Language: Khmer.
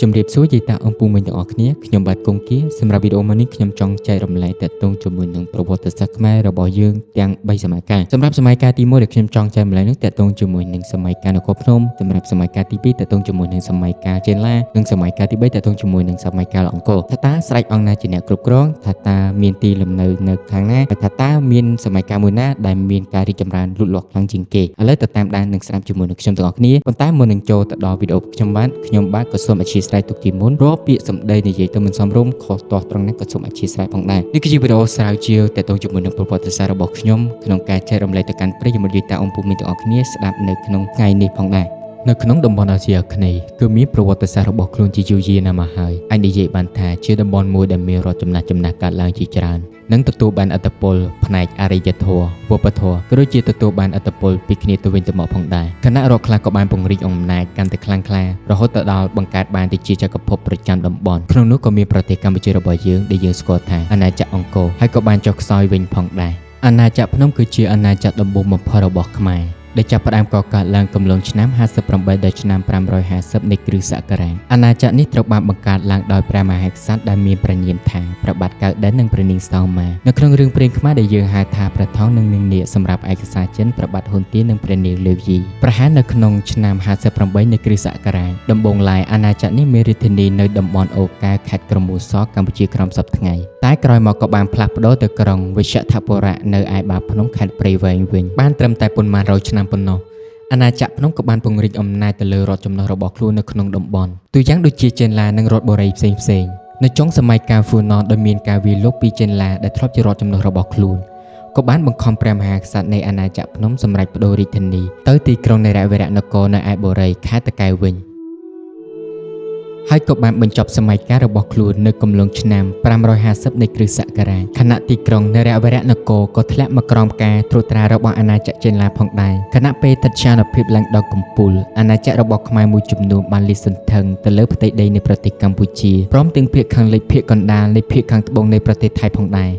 ជំរាបសួរយាយតាអង្គពូមិញទាំងអស់គ្នាខ្ញុំបាទគង្គគាសម្រាប់វីដេអូមួយនេះខ្ញុំចង់ចែករំលែកទាក់ទងជាមួយនឹងប្រវត្តិសាស្ត្រខ្មែររបស់យើងទាំង3សម័យកាលសម្រាប់សម័យកាលទី1ដែលខ្ញុំចង់ចែករំលែកនោះទាក់ទងជាមួយនឹងសម័យកាលនគរភ្នំសម្រាប់សម័យកាលទី2ទាក់ទងជាមួយនឹងសម័យកាលចេនឡានិងសម័យកាលទី3ទាក់ទងជាមួយនឹងសម័យកាលអង្គរថាតើស្រេចអង្គណាជាអ្នកគ្រប់គ្រងថាតើមានទីលំនៅខាងណាថាតើមានសម័យកាលមួយណាដែលមានការរីកចម្រើនលូតលាស់ខ្លាំងជាងគេឥឡូវទៅតាមដាននិងស្ដាប់ជាមួយនឹងខ្ញុំទាំងអស់គ្នាប៉ុន្តែមុននឹងចូលទៅដល់វីដេអូខ្ញុំបាទក៏សូមអធិស្ឋានទុកជាមុនរាល់ពាក្យសម្ដីនិយាយទៅមិនសមរម្យខុសទាស់ត្រង់ណាក៏សូមអធិស្ឋានផងដែរនេះគឺជាវីដេអូស្រាវជ្រាវទាក់ទងជាមួយនឹងប្រវត្តិសាស្ត្ររបស់ខ្ញុំក្នុងការចែករំលែកទៅកាន់ប្រិយមិត្តយាយតាអង្គពូមិញទាំងអស់គ្នាស្ដាប់នៅក្នុងថ្ងៃនេះផងដែរនៅក្នុងតំបន់អាស៊ីអាគ្នេយ៍គឺមានប្រវត្តិសាស្ត្ររបស់ខ្លួនជាយូរយារណាស់មកហើយអាចនិយាយបានថាជាតំបន់មួយដែលមានរដ្ឋចំណាស់កើតឡើងជាច្រើននិងទទួលបានឥទ្ធិពលផ្នែកអរិយធម៌វប្បធម៌ក៏ដូចជាទទួលបានឥទ្ធិពលពីគ្នាទៅវិញទៅមកផងដែរគណៈរដ្ឋខ្លះក៏បានពង្រីកអំណាចកាន់តែខ្លាំងក្លារហូតដល់បង្កើតបានទៅជាចក្រភពប្រចាំតំបន់ក្នុងនោះក៏មានប្រទេសកម្ពុជារបស់យើងដែលយើងស្គាល់ថាអាណាចក្រអង្គរហើយក៏បានចុះខ្សោយវិញផងដែរអាណាចក្រភ្នំគឺជាអាណាចក្រដំបូងបំផុតរបស់ខ្មែរដែលចាប់ផ្ដើមកកើតឡើងកំឡុងឆ្នាំ58ដល់ឆ្នាំ550នៃគ្រិស្តសករាជអាណាចក្រនេះត្រូវបានបង្កើតឡើងដោយព្រះមហាក្សត្រដែលមានព្រះនាមថាព្រះបាទកៅណ្ឌិន្យនិងព្រះនាងសោមានៅក្នុងរឿងព្រេងខ្មែរដែលយើងហៅថាព្រះថោងនិងនាងនាគសម្រាប់ឯកសារចិនព្រះបាទហ៊ុនទៀននិងព្រះនាងលេវយីប្រហែលនៅក្នុងឆ្នាំ58នៃគ្រិស្តសករាជដំបូងឡើយអាណាចក្រនេះមានរាជធានីនៅតំបន់អូកាខេត្តក្រមួសកម្ពុជាក្រោមសព្វថ្ងៃតែក្រោយមកក៏បានផ្លាស់ប្ដូរទៅក្រុងវិជ្ជថបុរៈនៅឯបាភ្នំខេត្តព្រៃវែងវិញបានត្រឹមតែប៉ុន្មានរយឆ្នាំប៉ុណ្ណោះអាណាចក្រភ្នំក៏បានពង្រីកអំណាចទៅលើរដ្ឋចំណុះរបស់ខ្លួននៅក្នុងតំបន់ទូយ៉ាងដូចជាចេនឡានិងរដ្ឋបូរីផ្សេងនៅចុងសម័យកាលហ្វូណនដោយមានការវាយលុកពីចេនឡាដែលធ្លាប់ជារដ្ឋចំណុះរបស់ខ្លួនក៏បានបង្ខំព្រះមហាក្សត្រនៃអាណាចក្រភ្នំសម្រេចបដូររាជធានីទៅទីក្រុងនរវរនគរនៅឯបូរីខេត្តតាកែវវិញហើយក៏បានបញ្ចប់សម័យកាលរបស់ខ្លួននៅកំឡុងឆ្នាំ550នៃគ្រិស្តសករាជខណៈទីក្រុងនរវរនគរក៏ធ្លាក់មកក្រោមការត្រួតត្រារបស់អាណាចក្រចេនឡាផងដែរខណៈពេលទិដ្ឋានុភាពឡើងដល់កំពូលអាណាចក្ររបស់ខ្មែរមួយចំនួនបានលាតសន្ធឹងទៅលើផ្ទៃដីនៃប្រទេសកម្ពុជាព្រមទាំងភាគខាងលិចភាគកណ្ដាលនៃភាគខាងត្បូងនៃប្រទេសថៃផងដែរ